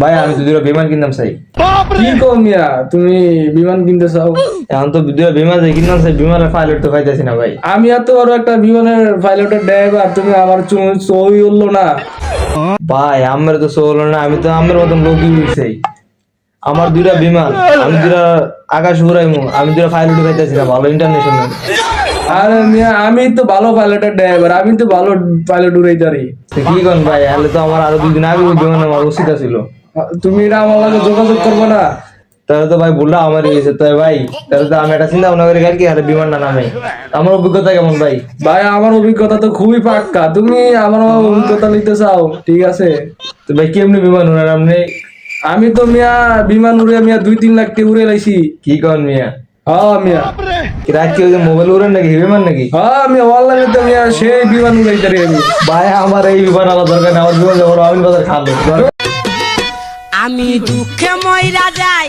ভাই আমি তো দুটো বিমান কিনতাম চাই। কি কও মিয়া, তুমি বিমান কিনতে চাও? এখন তো দুটো বিমান চাই কিনতাম চাই, বিমানের পাইলট তো পাইতেছি না ভাই। আমি এত বড় একটা বিমানের পাইলটের ড্রাইভার, তুমি আমার চই উঠলো না। ভাই আমার তো চলো না, আমি তো আমার মতন লোকই চাই। আমার দুইটা বিমান, আমি দুইটা আকাশ উড়াইমু, আমি দুইটা পাইলট পাইতেছি না ভালো ইন্টারন্যাশনাল। আরে মিয়া, আমি তো ভালো পাইলটের ড্রাইভার, আমি তো ভালো পাইলট উড়াইতে পারি। কি করেন ভাই, তাহলে তো আমার আরো 2 দিন আগে ওই বিমান আমার উচিত ছিল। তুমি এটা আমার লগে যোগাযোগ করবে না? তাহলে তো ভাই ভুলটা আমার গেছে তো ভাই, তাহলে তো আমি একটা চিন্তা ভাবনা করে কালকে আর বিমানটা নামে। আমার অভিজ্ঞতা কেমন ভাই? ভাই আমার অভিজ্ঞতা তো খুবই পাক্কা, তুমি আমার অভিজ্ঞতা নিতে চাও? ঠিক আছে। তো ভাই কেমনি বিমান উড়ান আপনি? আমি তো মিয়া বিমান উড়ে মিয়া 2-3 লাখ টাকা উড়ে লাইছি। কি করেন মিয়া? হ্যাঁ মিয়া, কি রাখছি ওই যে মোবাইল উড়েন নাকি বিমান নাকি? হ্যাঁ মিয়া, অনলাইনে তো মিয়া সেই বিমান উড়াইতে পারি আমি। ভাই আমার এই বিমান আলাদা দরকার নেই, আমার বিমান যাবো আমিন বাজার খাবো। আমি দুঃখে মইরা যাই।